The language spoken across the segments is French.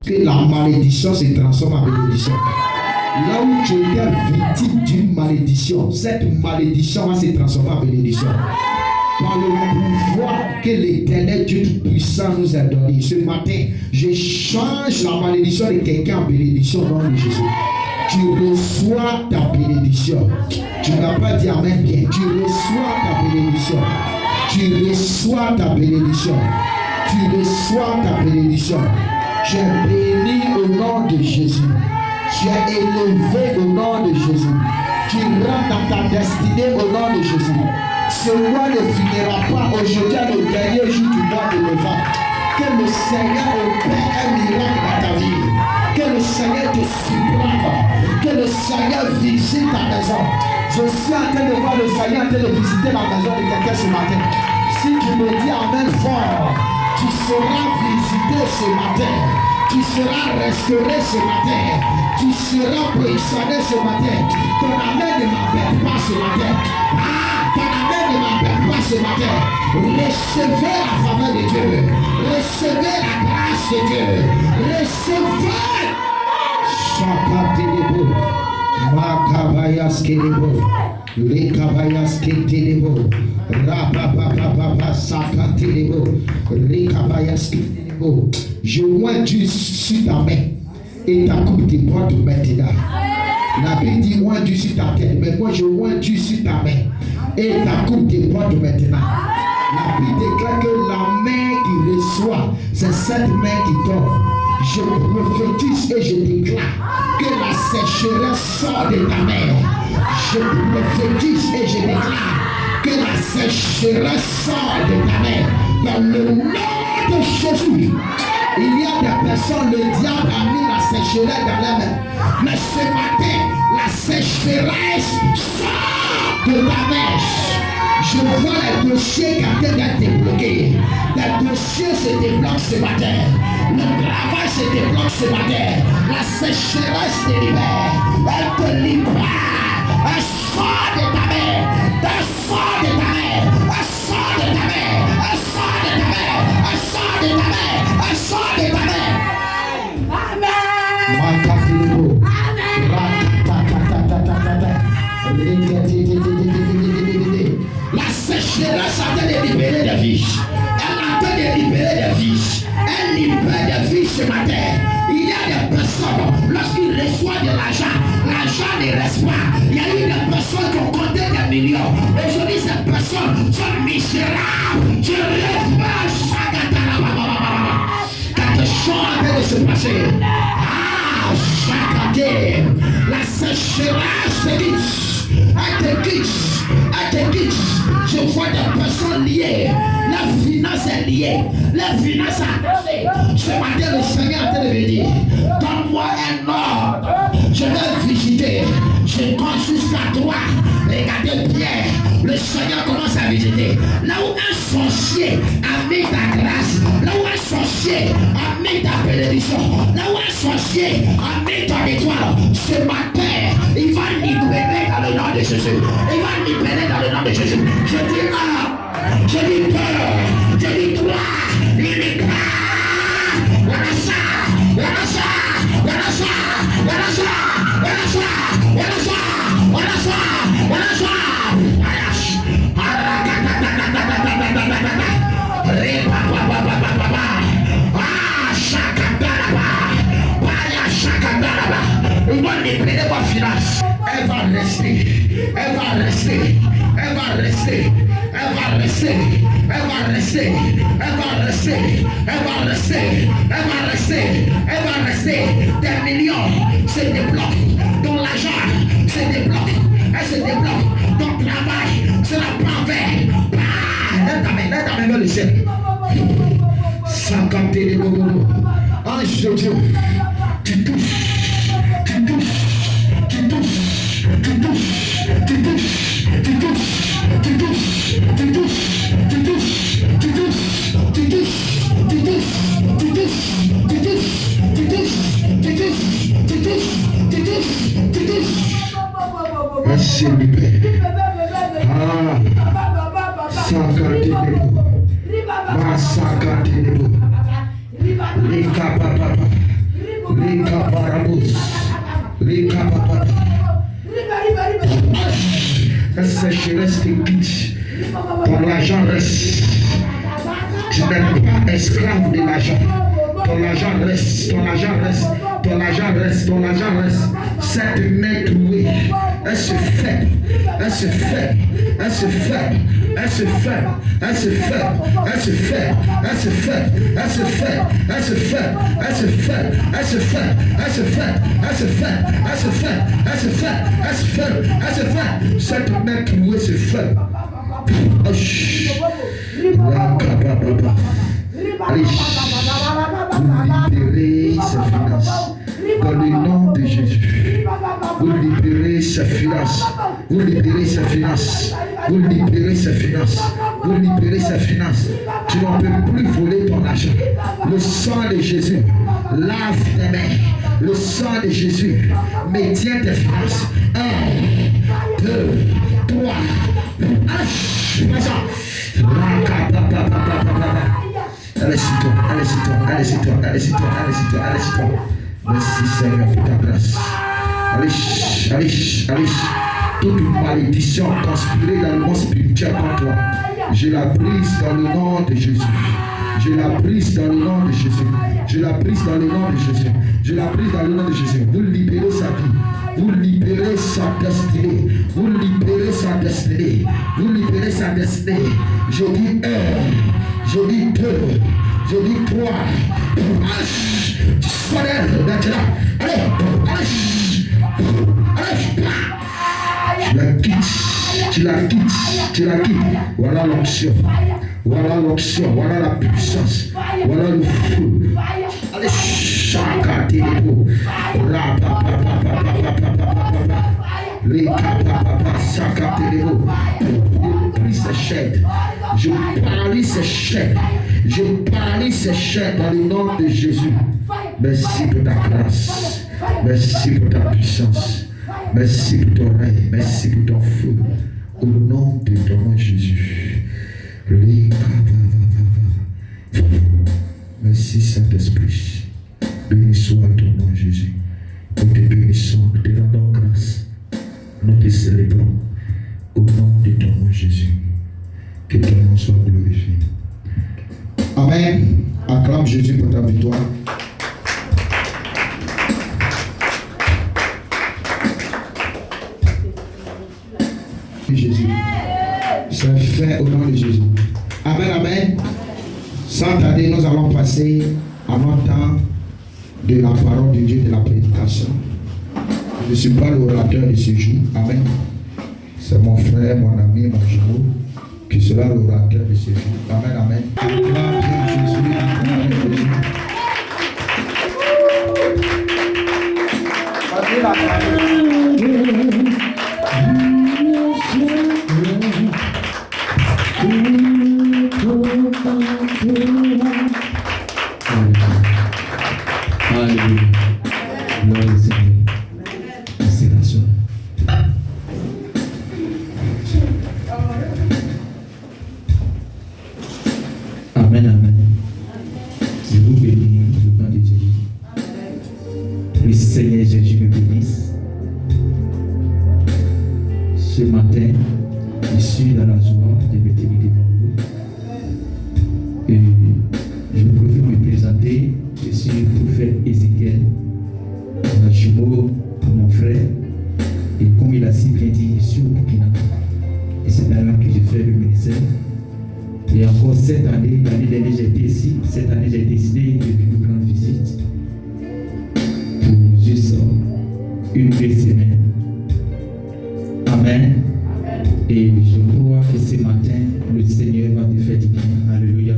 Que la malédiction se transforme en bénédiction. Là où tu étais victime d'une malédiction, cette malédiction va se transformer en bénédiction. Par le pouvoir que l'Éternel Dieu Tout-Puissant nous a donné. Ce matin, je change la malédiction de quelqu'un en bénédiction au nom de Jésus. Tu reçois ta bénédiction. Tu n'as pas dit amen bien. Tu reçois ta bénédiction. Tu reçois ta bénédiction. Tu reçois ta bénédiction. Tu es béni au nom de Jésus. Tu es élevé au nom de Jésus. Tu rentres dans ta destinée au nom de Jésus. Ce mois ne finira pas. Aujourd'hui est le dernier jour du mois de novembre. Que le Seigneur opère un miracle dans ta vie. Que le Seigneur te surprenne. Que le Seigneur visite ta maison. Je suis en train de voir le Seigneur en train de visiter la maison de quelqu'un ce matin. Si tu me dis amen fort, tu seras visité ce matin. Tu seras restauré ce matin. Tu seras positionné ce matin. Ton amen ne m'appelle pas ce matin. Ton amen ne m'appelle pas ce matin. Recevez la faveur de Dieu. Recevez la grâce de Dieu. Recevez. Chakatélébo. Makabayas Kélébo. Les Kabayas Kélébo. Rapapapapapa Sakatélébo. Les Kabayas Kélébo. Je vois Dieu sur ta main et ta coupe te porte maintenant. La Bible dit moi Dieu sur ta tête, mais moi je vois Dieu sur ta main et ta coupe te porte maintenant. La Bible déclare que la main qui reçoit, c'est cette main qui tombe. Je prophétise et je déclare que la sécheresse sort de ta main. Je prophétise et je déclare que la sécheresse sort de ta main. Dans le nom de Jésus. Il y a des personnes, le diable a mis la sécheresse dans la main. Mais ce matin, la sécheresse sort de ta main. Je vois les dossiers qui ont été débloqués. Les dossiers se débloquent ce matin. Le travail se débloque ce matin. La sécheresse te libère. Elle te libère. Elle sort de ta main. Elle sort de ta main. Elle sort de ta main. Elle sort de ta main. Elle sort de ta main. Elle sort de ta main. Amen. La sécheresse a été de libérer des vies. Elle a été de libérer des vies. Elle libère des vies ce matin. Il y a des personnes, lorsqu'ils reçoivent de l'argent ne reste pas. Il y a eu des personnes qui ont compté des millions. Aujourd'hui, ces personnes sont misérables. Je réfère chaque quelque chose a train de se passer. Chaque année, la sécheresse te quitte. Elle te quitte. Elle te quitte. Je vois des personnes liées. La finance est liée. La finance a. Ce matin, le Seigneur a été de dire, donne-moi un ordre. Je vais visiter. Je compte jusqu'à toi. Regardez bien. Le Seigneur commence à visiter. Là où un sorcier a mis ta grâce. Là où un sorcier a mis ta bénédiction. Là où un sorcier a mis ton étoile. Ce matin, il va libérer dans le nom de Jésus. Il va libérer dans le nom de Jésus. Je dis un, je dis deux, je dis trois, il est grand. Voilà ça, voilà ça, voilà ça, voilà ça, voilà ça, voilà ça, voilà ça, voilà ça. Il va libérer ma finance. Elle va rester. Elle va rester. Elle va rester. Elle va rester. Elle va rester. Elle va rester. Elle va rester. Elle va rester. Elle va rester. Des millions se débloquent. Ton argent se débloque. Elle se débloque. Ton travail se la prend vers. Elle t'amène vers le ciel. 50 les gogos. Ange de Dieu. Tu touches. La sécheresse te quitte. Ton argent reste. Tu n'es pas esclave de l'argent. Ton argent reste. Ton argent reste. Ton argent reste. Ton argent reste. Cette main trouée, elle se fait. Elle se fait. Elle se fait. Elle se fait. Elle se fait. Elle se fait. Elle se fait. Elle se fait. Elle se fait. Elle se fait. Elle se fait. Elle se fait. Elle se fait. Elle se fait. Elle se fait. Elle se fait. Elle se fait. Cette main trouée se fait. Allez, vous libérez ses finances dans le nom de Jésus. Vous libérez ses finances. Vous libérez ses finances. Vous libérez ses finances. Vous libérez ses finances. Tu n'en peux plus voler ton argent. Le sang de Jésus lave tes mains. Le sang de Jésus maintient tes finances. 1, 2, 3. Allez-y-toi, allez-y-toi, allez-y-toi, allez-y-toi, allez-y-toi, allez-y-toi. Merci Seigneur pour ta grâce. Allez, allez, allez. Toute malédiction conspirée dans le monde spirituel contre toi, je la brise dans le nom de Jésus. Je la brise dans le nom de Jésus. Je la brise dans le nom de Jésus. Je la brise dans le nom de Jésus. Vous libérez sa vie. Vous libérez sa destinée. Vous libérez sa destinée. Vous libérez sa destinée. Je dis 1. Je dis 2. Je dis 3. Disparaît maintenant. Allez. Allez. Tu la quittes. Tu la quittes. Tu la quittes. Voilà l'onction. Voilà l'onction, voilà la puissance, voilà le feu. Allez, chacun des mots. Les papa, chacun des mots. Je prie ces chaînes. Je paralyse ces chaînes. Je paralyse ces chaînes dans le nom de Jésus. Merci pour ta grâce. Merci pour ta puissance. Merci pour ton règne. Merci pour ton feu. Au nom de ton nom Jésus. Merci Saint-Esprit. Béni soit ton nom Jésus. Nous te bénissons, nous te rendons grâce. Nous te célébrons au nom de ton nom Jésus. Que ton nom soit glorifié. Amen. Acclame Jésus pour ta victoire. Jésus. C'est fait au nom de Jésus. Amen, amen. Sans tarder, nous allons passer à notre temps de la parole de Dieu, de la prédication. Je ne suis pas l'orateur de ce jour. Amen. C'est mon frère, mon ami, mon jumeau, qui sera l'orateur de ce jour. Amen, amen. Acclame Jésus, acclame Jésus. Alléluia. Gloire au Seigneur. Merci la soeur. Amen, amen. Je vous bénis au nom de Jésus. Le Seigneur Jésus me bénisse. Ce matin, je suis dans la joie de me tenir devant vous. Et je préfère me présenter. Je suis le prophète Ézéchiel, un jumeau à mon frère. Et comme il a si bien dit, je suis au Burkina. Et c'est là que je fais le ministère. Et encore cette année, l'année dernière j'étais ici. Cette année j'ai décidé de faire une grande visite. Pour juste une belle semaine. Amen. Et je crois que ce matin, le Seigneur va te faire du bien. Alléluia.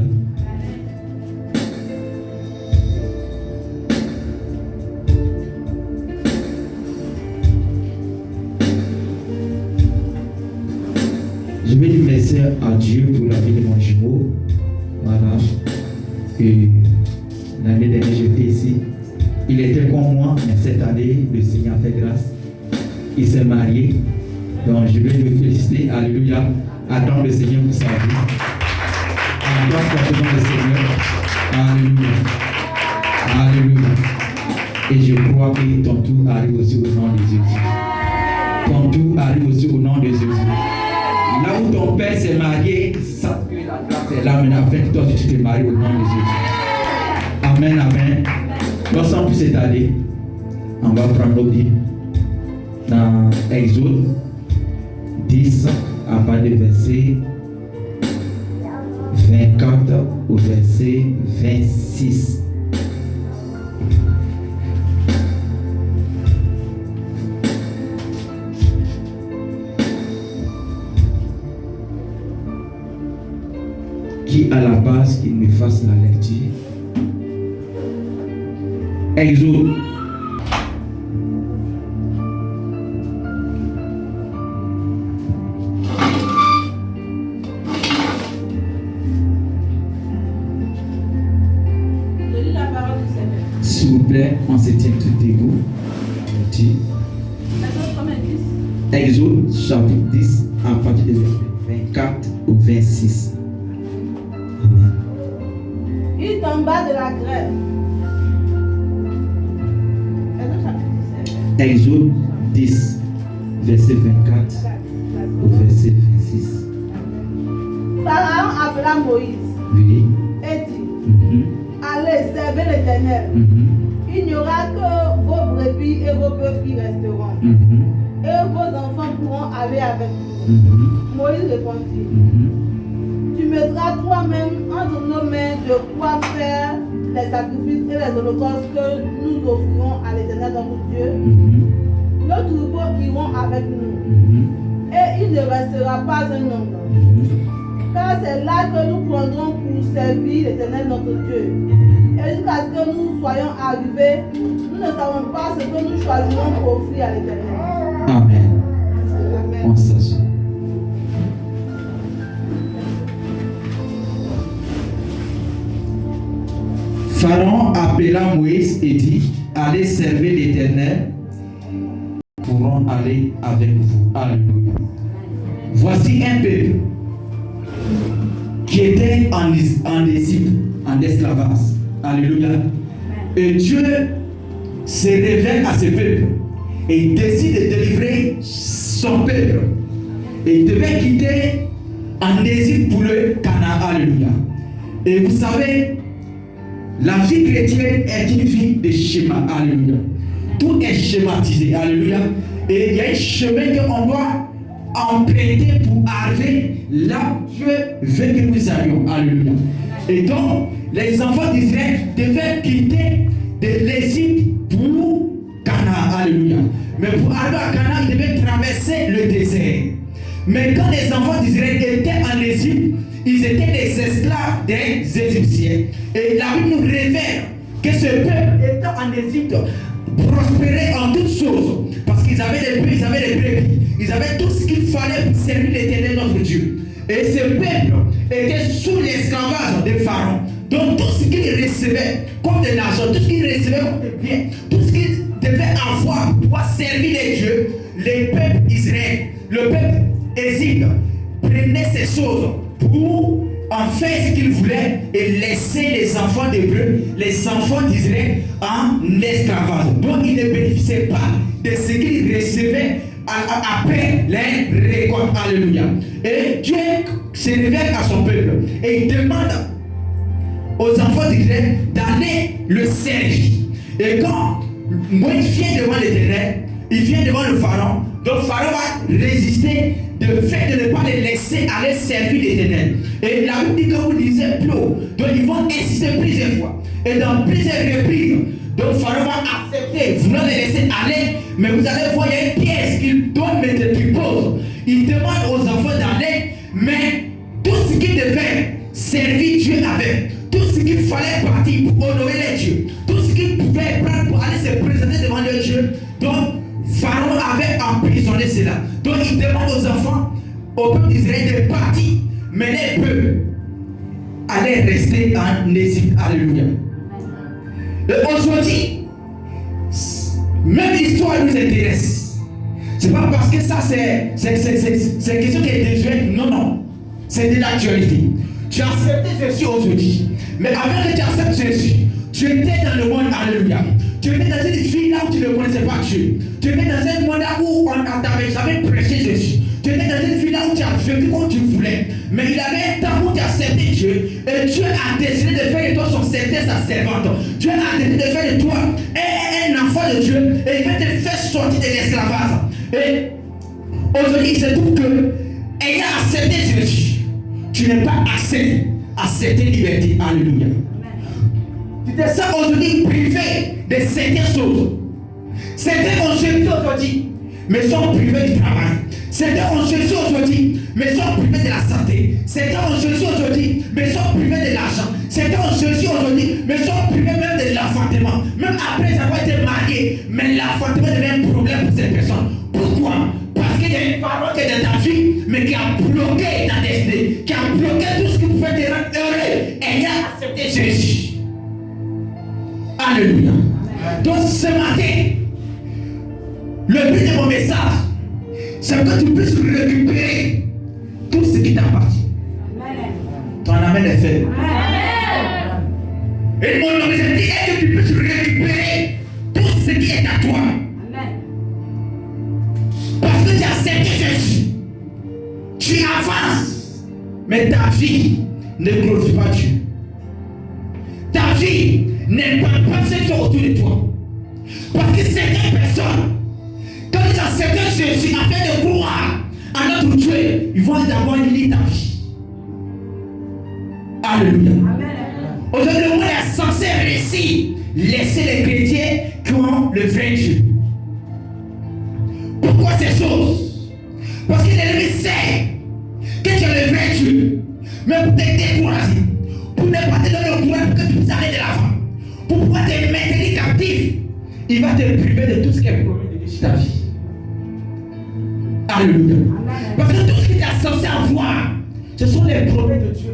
Je vais dire merci à Dieu pour la vie de mon jumeau. Voilà. Et l'année dernière, j'étais ici. Il était comme moi, mais cette année, le Seigneur a fait grâce. Il s'est marié. Donc, je vais le féliciter. Alléluia. Attends le Seigneur pour sa vie. Attends fortement le Seigneur. Alléluia. Alléluia. Et je crois que ton tour arrive aussi au nom de Jésus. Ton tour arrive aussi au nom de Jésus. Là où ton père s'est marié, ça que la grâce est là maintenant, afin que toi tu te maries au nom de Jésus. Amen, amen. Nous sans plus s'étaler, on va prendre nos Bibles dans Exode 10 à partir du verset 24 au verset 26. Qui à la base qu'il me fasse la lecture. Exode. S'il vous plaît, on se tient tout debout. Exode chapitre 10 à partir du verset 24 au 26. Amen. Il tomba de la grève. Exode 10, verset 24 au verset 26. Pharaon appela Moïse Oui. et dit, allez, servez l'Éternel. Il n'y aura que vos brebis et vos bœufs qui resteront. Et vos enfants pourront aller avec vous. Moïse répondit, tu mettras toi-même entre nos mains de quoi faire les sacrifices et les holocaustes que nous offrirons à l'Éternel notre Dieu. Nos troupeaux iront avec nous. Et il ne restera pas un homme. Car c'est là que nous prendrons pour servir l'Éternel notre Dieu. Et jusqu'à ce que nous soyons arrivés, nous ne savons pas ce que nous choisirons pour offrir à l'Éternel. Amen. Amen. On s'assoit. Pharaon appela Moïse et dit, allez servir l'Éternel, pourront aller avec vous. Alléluia. Voici un peuple qui était en Égypte, en esclavage. Alléluia. Et Dieu se révèle à ce peuple et il décide de délivrer son peuple. Et il devait quitter en Égypte pour le Canaan. Alléluia. Et vous savez, la vie chrétienne est une vie de schéma. Alléluia. Tout est schématisé. Alléluia. Et il y a un chemin qu'on doit emprunter pour arriver là où Dieu veut que nous allions. Alléluia. Et donc, les enfants d'Israël devaient quitter de l'Égypte pour Canaan. Alléluia. Mais pour arriver à Canaan, ils devaient traverser le désert. Mais quand les enfants d'Israël étaient en Égypte, ils étaient des esclaves des Égyptiens. Et la Bible nous révèle que ce peuple étant en Égypte prospérait en toutes choses. Parce qu'ils avaient des brebis, ils avaient des brebis. Ils avaient tout ce qu'il fallait pour servir l'Éternel notre Dieu. Et ce peuple était sous l'esclavage de Pharaon. Donc tout ce qu'il recevait comme de l'argent, tout ce qu'il recevait comme des biens, tout ce qu'il devait avoir pour pouvoir servir les dieux, les peuples Israël, le peuple Égypte prenait ces choses pour en faire ce qu'il voulait et laisser les enfants d'Hébreu, les enfants d'Israël en esclavage. Donc ils ne bénéficiaient pas de ce qu'ils recevaient après les récoltes. Alléluia. Et Dieu se révèle à son peuple et il demande aux enfants d'Israël d'aller le servir. Et quand Moïse vient devant l'Éternel, il vient devant le Pharaon, donc Pharaon va résister de fait de ne pas les laisser aller servir l'Éternel. Et la Bible dit que vous lisez plus haut, donc ils vont insister plusieurs fois. Et dans plusieurs reprises, donc Pharaon va accepter, vouloir les laisser aller, mais vous allez voir, il y a une pièce qu'il donne, mais qu'il pose. Il demande aux enfants d'aller, mais tout ce qu'ils devaient servir Dieu avec, tout ce qu'il fallait partir pour honorer les dieux, tout ce qu'ils pouvaient prendre pour aller se présenter devant le Dieu, donc Pharaon avait emprisonné cela. Donc il demande aux enfants, au peuple d'Israël de partir, mais les peuples allaient rester en Égypte. Alléluia. Et aujourd'hui, même l'histoire nous intéresse. C'est pas parce que ça c'est quelque chose qui est désuet. Non, non. C'est de l'actualité. Tu as accepté Jésus aujourd'hui. Mais avant que tu acceptes Jésus, tu étais dans le monde. Alléluia. Tu étais dans une ne connaissais pas Dieu. Tu étais dans un monde où on ne t'avait jamais prêché Jésus. Tu étais dans une vie là où tu as vécu comme tu voulais. Mais il avait un temps où tu as accepté Dieu. Et Dieu a décidé de faire de toi son serviteur, sa servante. Dieu a décidé de faire de toi un enfant de Dieu. Et il veut te faire sortir de l'esclavage. Et aujourd'hui, il se trouve que, ayant accepté Jésus, tu n'es pas assez à cette liberté. Alléluia. Tu te sens aujourd'hui privé de certaines choses. Certains ont Jésus aujourd'hui, mais sont privés du travail. Certains ont Jésus aujourd'hui, mais sont privés de la santé. Certains ont Jésus aujourd'hui, mais sont privés de l'argent. Certains ont Jésus aujourd'hui, mais sont privés même de l'enfantement. Même après avoir été mariés, mais l'enfantement devient un problème pour ces personnes. Pourquoi? Parce qu'il y a une parole qui est dans ta vie, mais qui a bloqué ta destinée, qui a bloqué tout ce qui pouvait te rendre heureux, ayant accepté Jésus. Alléluia. Donc ce matin, le but de mon message, c'est que tu puisses récupérer tout ce qui t'appartient. Ton amen est fait. Et mon objectif est que tu puisses récupérer tout ce qui est à toi. Parce que tu as accepté Jésus. Tu avances. Mais ta vie ne glorifie pas Dieu. Ta vie n'impacte pas ceux qui sont autour de toi. Parce que certaines personnes, quand ils acceptent Jésus afin de croire à notre Dieu, ils vont d'abord lire ta vie. Alléluia. Aujourd'hui, le monde est censé réussir, laisser les chrétiens qui ont le vrai Dieu. Pourquoi ces choses? Parce que l'ennemi sait que tu as le vrai Dieu. Mais pour te décourager, pour ne pas te donner le courage pour que tu puisses aller de l'avant, pour pouvoir te maintenir captif, il va te priver de tout ce qui est promis de Dieu sur ta vie. Alléluia. Parce que tout ce que tu es censé avoir, ce sont les promesses de Dieu.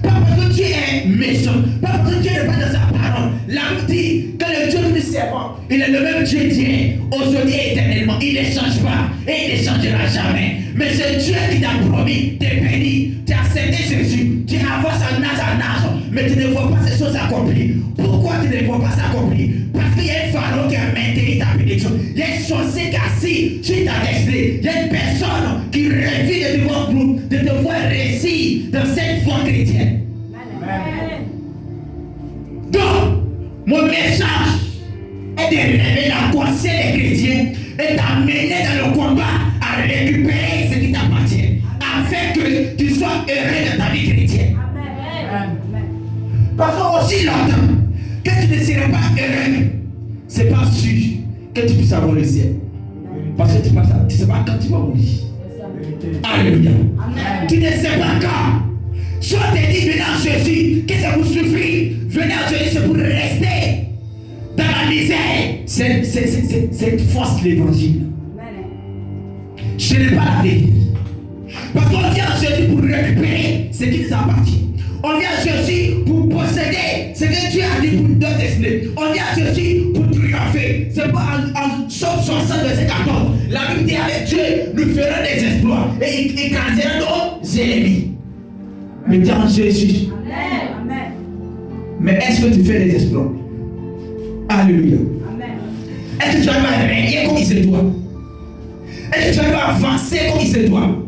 Pas parce que Dieu est méchant, pas parce que Dieu n'est pas dans sa parole. La Bible dit que le Dieu que nous servons, il est le même Dieu d'hier, aujourd'hui et éternellement. Il ne change pas et il ne changera jamais. Mais c'est Dieu qui t'a promis, t'es béni, tu as accepté Jésus, tu avances en âge, mais tu ne vois pas ces choses accomplies. Pourquoi tu ne vois pas ça accompli? Parce qu'il y a un pharaon qui a maintenu ta bénédiction. Il y a une sorcière qui a assis sur ta destinée. Il y a une personne qui rêve de te voir groupe, de te voir réussir dans cette foi chrétienne. Amen. Donc, mon message est de révéler la conscience des chrétiens et t'amener dans le combat à récupérer ce qui t'appartient, afin que tu sois heureux dans ta vie chrétienne. Amen. Parce qu'aussi longtemps que tu ne seras pas heureux, c'est pas sûr que tu puisses avoir le ciel. Parce que tu ne sais pas quand tu vas mourir. Alléluia. Tu ne sais pas quand. Soit tu te dis, venez en Jésus, que ça vous suffit. Venez en Jésus, c'est pour rester dans la misère. C'est une fausse l'évangile. Ce n'est pas la vérité. Parce qu'on vient en Jésus pour récupérer ce qui nous appartient. On vient à Jésus pour posséder ce que Dieu a dit pour notre destinée. On vient à Jésus pour triompher. C'est pas en Somme 60, verset 14. La Bible dit avec Dieu, nous ferons des exploits et il écrasera nos ennemis. Mais tu es en Jésus. Amen. Mais est-ce que tu fais des exploits? Alléluia. Amen. Est-ce que tu arrives à régner comme il se doit? Est-ce que tu arrives à avancer comme il se doit?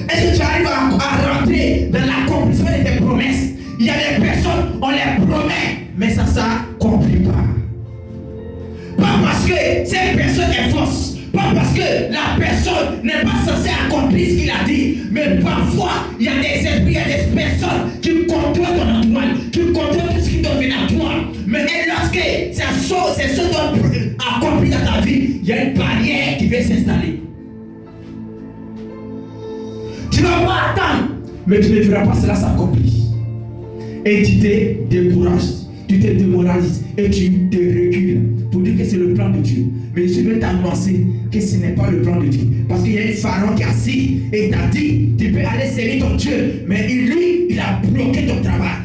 Est-ce que tu arrives à rentrer dans l'accomplissement de tes promesses? Il y a des personnes, on les promet, mais ça ne s'accomplit pas. Pas parce que cette personne est fausse, pas parce que la personne n'est pas censée accomplir ce qu'il a dit, mais parfois, il y a des esprits, il y a des personnes qui contrôlent ton entourage, qui contrôlent tout ce qui doit venir à toi. Mais lorsque ces choses doivent accomplir dans ta vie, il y a une barrière qui vient s'installer. Tu ne vas pas attendre, mais tu ne verras pas cela s'accomplir. Et tu te décourages, tu te démoralises et tu te recules pour dire que c'est le plan de Dieu. Mais je veux t'annoncer que ce n'est pas le plan de Dieu. Parce qu'il y a un pharaon qui est assis et t'a dit, tu peux aller servir ton Dieu. Mais lui, il a bloqué ton travail.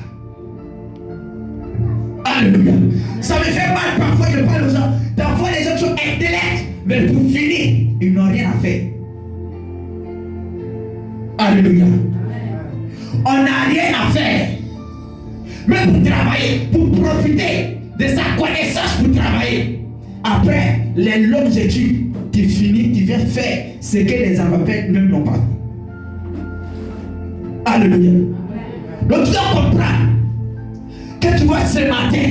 Alléluia. Ça me fait mal parfois, je parle aux gens. Parfois les gens sont intellects, mais pour finir, ils n'ont rien à faire. Alléluia. On n'a rien à faire. Mais pour travailler, pour profiter de sa connaissance pour travailler. Après les longues études, tu finis, tu viens faire ce que les analphabètes même n'ont pas fait. Alléluia. Donc tu dois comprendre que tu vas ce matin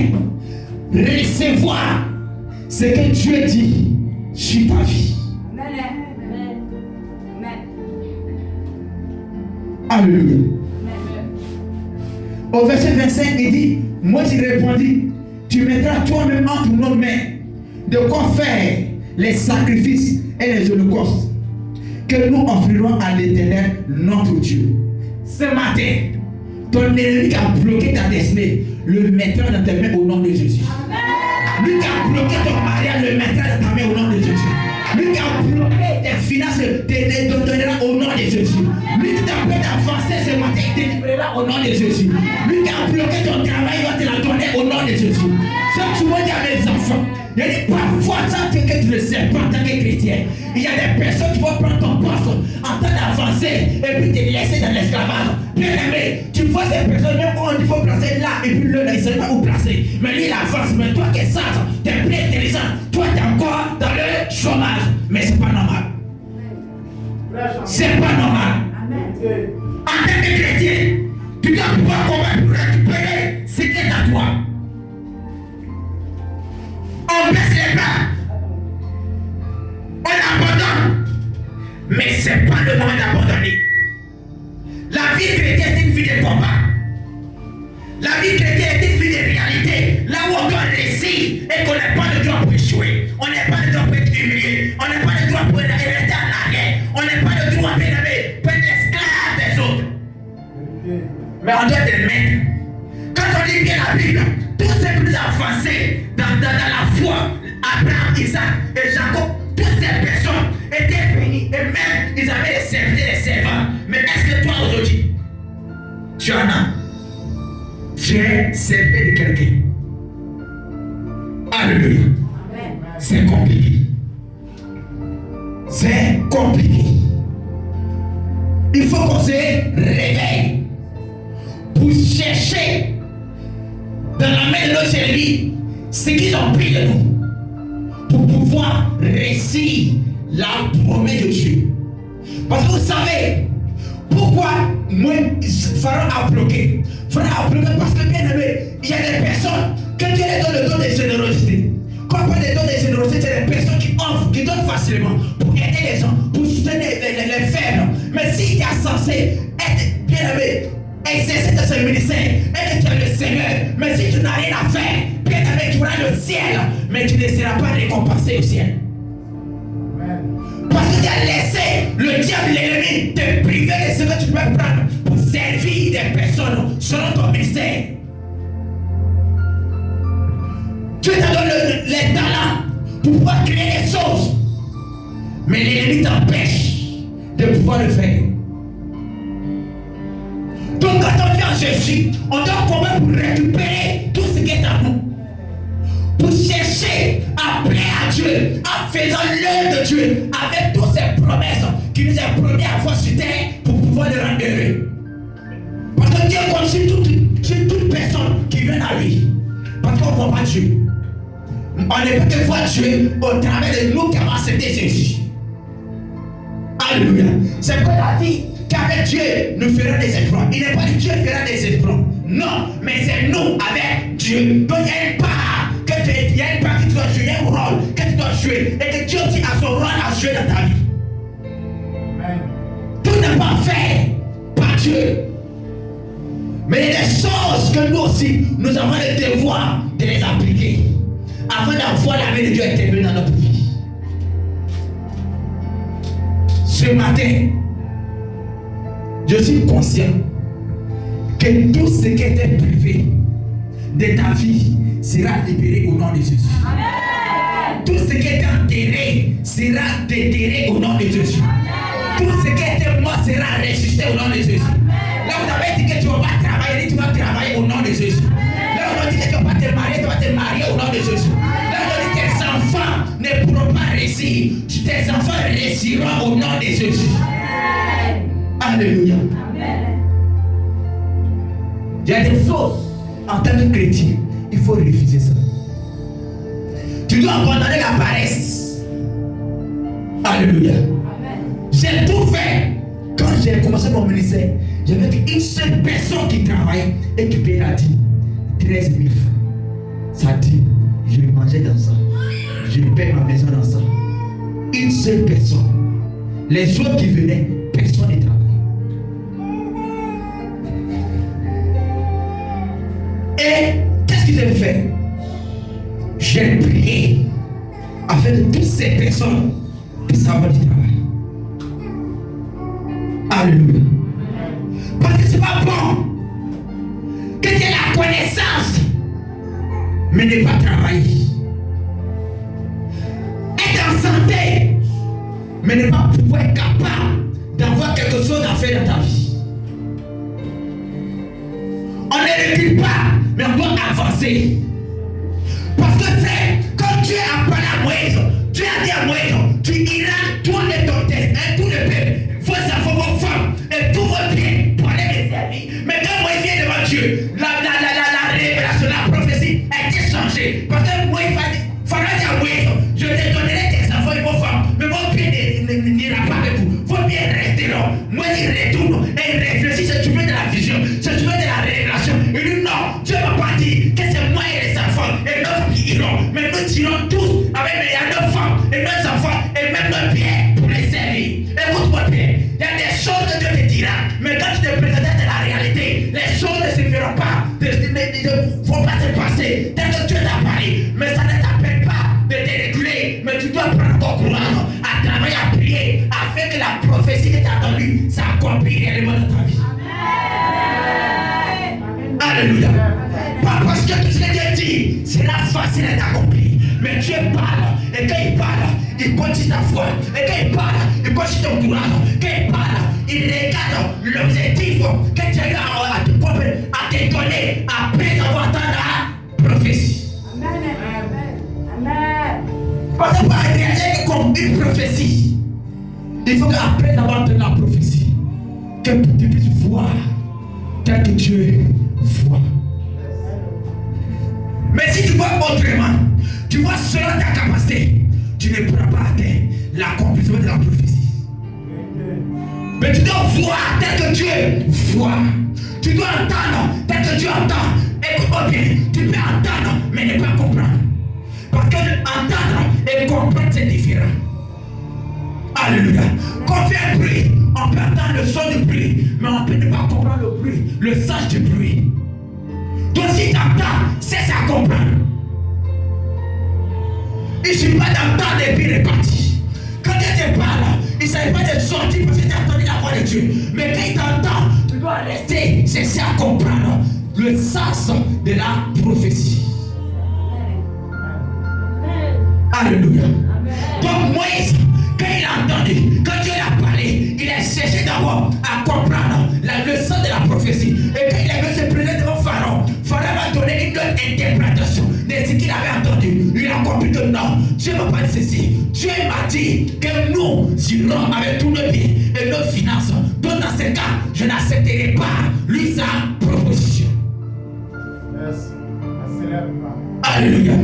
recevoir ce que Dieu dit sur ta vie. Alléluia. Au verset 25, il dit, moi j'y répondis, tu mettras toi-même entre nos mains de quoi faire les sacrifices et les holocaustes que nous offrirons à l'Éternel notre Dieu. Ce matin, ton ennemi qui a bloqué ta destinée, le mettra dans tes mains au nom de Jésus. Lui qui a bloqué ton mariage, le mettra dans ta main au nom de Jésus. Lui qui a bloqué tes finances, te donnera au nom de Jésus. Lui qui t'empêche d'avancer ce matin, il te libérera au nom de Jésus. Lui qui a bloqué ton travail, il va te la donner au nom de Jésus. Ce que tu vois dire à mes enfants, il dit parfois, sans que tu le sais pas en tant que chrétien, il y a des personnes qui vont prendre ton poste en train d'avancer et puis te laisser dans l'esclavage. Bien aimé, tu vois ces personnes, même quand il faut placer là et puis là, il ne sait pas où placer. Mais lui, il avance. Mais toi qui es sage, tu es plus intelligent, toi tu es encore dans le chômage. Mais c'est pas normal. C'est pas normal. En tant que chrétien, tu dois pouvoir combattre pour récupérer ce qui est à toi. On baisse les bras. On abandonne. Mais ce n'est pas le moment d'abandonner. La vie chrétienne est une vie de combat. La vie chrétienne est une vie de réalité. Là où on doit réussir et qu'on n'a pas le droit pour échouer. On n'a pas le droit pour être humilié. On n'a pas le droit pour rester en arrière. On n'a pas le droit pour être esclave des autres. Mais on doit être maître. Quand on lit bien la Bible, tous ces plus avancés dans la foi, Abraham, Isaac et Jacob, toutes ces personnes étaient bénies et même ils avaient les serviteurs et les servants. Mais est-ce que toi aujourd'hui, tu en as? Tu es serviteur de quelqu'un? Alléluia. C'est compliqué. C'est compliqué. Il faut qu'on se réveille pour chercher dans la main de nos ennemis ce qu'ils ont pris de nous pour pouvoir réussir la promesse de Dieu. Parce que vous savez pourquoi moi Pharaon a bloqué. Pharaon a bloqué parce que bien aimé, il y a des personnes que Dieu les donne le don de générosité. Quand on parle de don de générosité, c'est des personnes qui offrent, qui donnent facilement pour aider les gens, pour soutenir les faibles. Mais si tu es censé être bien aimé, exercer de ce ministère, et que tu as le Seigneur, mais si tu n'as rien à faire, bien aimé, tu auras le ciel, mais tu ne seras pas récompensé au ciel. Parce que tu as laissé le diable, l'ennemi, te priver de ce que tu peux prendre pour servir des personnes selon ton ministère. Dieu t'a donné les talents pour pouvoir créer des choses, mais l'ennemi t'empêche de pouvoir le faire. Donc quand on vient en Jésus, on doit combattre pour récupérer tout ce qui est à nous. Pour chercher à plaire à Dieu, en faisant l'œuvre de Dieu, avec toutes ces promesses qu'il nous a promis à voir sur terre pour pouvoir le rendre heureux. Parce que Dieu compte sur toute personne qui vient à lui. Parce qu'on ne voit pas Dieu. On ne peut que voir Dieu au travers de nous qui avons accepté Jésus. Alléluia. C'est quoi la vie? Qu'avec Dieu, nous ferons des exploits. Il n'est pas dit Dieu fera des exploits. Non, mais c'est nous avec Dieu. Donc il y a une part que il y a une part que tu dois jouer, il y a un rôle que tu dois jouer. Et que Dieu aussi a son rôle à jouer dans ta vie. Amen. Tout n'est pas fait par Dieu. Mais il y a des choses que nous aussi, nous avons le devoir de les appliquer. Afin d'avoir la main de Dieu intervenue dans notre vie. Ce matin, je suis conscient que tout ce qui était privé de ta vie sera libéré au nom de Jésus. Amen. Tout ce qui est enterré sera déterré au nom de Jésus. Amen. Tout ce qui était mort sera ressuscité au nom de Jésus. Amen. Là où tu avais dit que tu ne vas pas travailler, tu vas travailler au nom de Jésus. Amen. Là où on dit que tu ne vas pas te marier, tu vas te marier au nom de Jésus. Amen. Là où on dit que tes enfants ne pourront pas réussir, tes enfants réussiront au nom de Jésus. Amen. Alléluia. Amen. Il y a des choses en tant que chrétien, il faut refuser ça. Tu Tu dois abandonner la paresse. Alléluia. J'ai tout fait. Quand j'ai commencé mon ministère, j'avais une seule personne qui travaille et qui paye la dîme. 13 000 francs. Ça dit, je mangeais dans ça. Je paye ma maison dans ça. Une seule personne. Les autres qui venaient, personne ne travaille. Et qu'est-ce que j'ai fait? J'ai prié afin de toutes ces personnes puissent avoir du travail. Alléluia. Parce que c'est pas bon que tu aies la connaissance, mais ne pas travailler. Être en santé, mais ne pas pouvoir être capable d'avoir quelque chose à faire dans ta vie. On ne recule pas, mais on doit avancer. Parce que frère, quand Dieu a parlé à Moïse, Dieu a dit à Moïse, tu iras, toi et ton test, tout le peuple, vos enfants, vos femmes, et tous vos biens, pour aller les servir. Mais quand Moïse vient devant Dieu, la révélation, la prophétie a été changée. Parce que Moïse va dire, Pharaon dit à Moïse, je te donnerai tes enfants et vos femmes, mais vos biens n'ira pas avec vous. Vos biens resteront. Moïse il retourne et il réfléchit, se trouve de la vision, se trouve de la révélation. Il dit non, Dieu ne va pas dire que c'est moi et les enfants et nos femmes qui iront. Mais nous tirons tous avec nos femmes et nos enfants et même nos biens pour les servir. Écoute-moi bien, il y a des choses que Dieu te dira, mais quand tu te présentes de la réalité, les choses ne se feront pas, ne vont pas se passer tel que Dieu t'a parlé. Mais ça ne t'appelle pas de te réguler, mais tu dois prendre ton courage à travailler, à prier, afin que la prophétie que tu as entendue s'accomplisse réellement dans ta vie. Alléluia. Pas parce que tout ce que Dieu dit sera facile à t'accomplir, mais Dieu parle, et quand il parle, il continue ta foi, et quand il parle, il continue ton courage, quand il parle, il regarde l'objectif que Dieu a à te donner après avoir entendu la prophétie. Amen. Parce que pour réaliser comme une prophétie, il faut qu'après avoir entendu la prophétie, que tu puisses voir tel que Dieu voit. Mais si tu vois autrement, tu vois selon ta capacité, tu ne pourras pas atteindre l'accomplissement de la prophétie. Mais tu dois voir tel que Dieu voit. Tu dois entendre tel que Dieu entend. Écoute-moi bien, tu peux entendre mais ne pas comprendre. Parce que entendre et comprendre c'est différent. Alléluia. Quand on fait un bruit, on peut entendre le son du bruit, mais on peut ne pas comprendre le bruit, le sens du bruit. Donc si tu entends, cesse à comprendre. Il ne suffit pas d'entendre et puis repartir. Quand Dieu te parle, il ne s'agit pas de sortir parce que tu as entendu la voix de Dieu. Mais quand il t'entend, tu dois rester, cesser à comprendre le sens de la prophétie. Alléluia. Donc Moïse, quand il a entendu, quand Dieu l'a parlé, il a cherché d'abord à comprendre le sens de la prophétie. Et quand il avait se présenter devant Pharaon, Pharaon va donner une autre interprétation de ce qu'il avait entendu. Il a compris que non, Dieu ne va pas dire ceci. Dieu m'a dit que nous irons avec tous nos biens et nos finances. Donc dans ce cas, je n'accepterai pas lui sa proposition. Alléluia.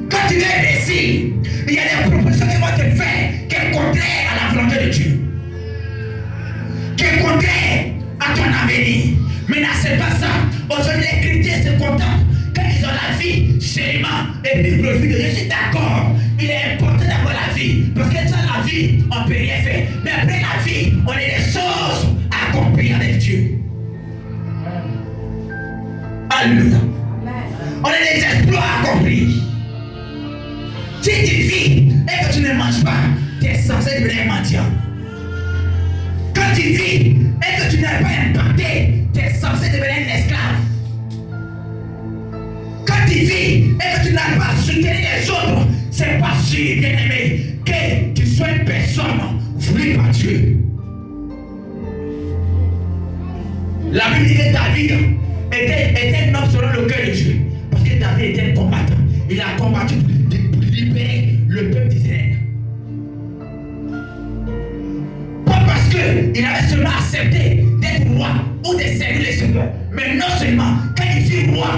Quand tu viens ici, il y a des propositions qui vont te faire qui est contraire à la volonté de Dieu, qui est contraire à ton avenir. Mais n'accepte pas ça. Aujourd'hui, les chrétiens se contentent quand ils ont la vie seulement et puis profitent de Dieu. Je suis d'accord. Il est important d'avoir la vie. Parce que sans la vie, on ne peut rien faire. Mais après la vie, on a des choses à accomplir avec Dieu. Alléluia. On a des exploits à accomplir. Si tu vis et que tu ne manges pas, tu es censé devenir mendiant. Quand tu vis et que tu n'es pas impacté, tu es censé devenir un esclave. Quand tu vis et que tu n'as pas soutenir les autres, c'est pas si bien aimé que tu sois une personne voulue par Dieu. La Bible dit que David était un homme selon le cœur de Dieu. Parce que David était un combattant. Il a combattu pour libérer le peuple d'Israël. Pas parce qu'il avait seulement accepté d'être roi ou de servir les seigneurs. Mais non seulement, quand il fut roi,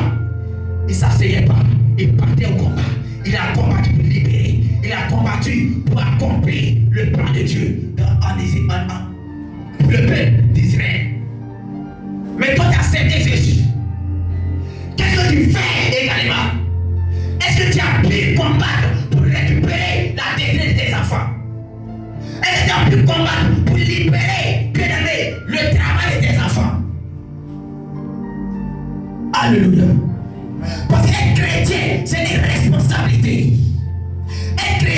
il ne s'asseyait pas. Il partait au combat. Il a combattu pour libérer. Il a combattu pour accomplir le plan de Dieu pour le peuple d'Israël. Mais toi, tu as accepté Jésus. Qu'est-ce que tu fais également? Est-ce que tu as pu combattre pour récupérer la destinée de tes enfants? Est-ce que tu as pu combattre pour libérer, bien aimé, le travail de tes enfants? Alléluia.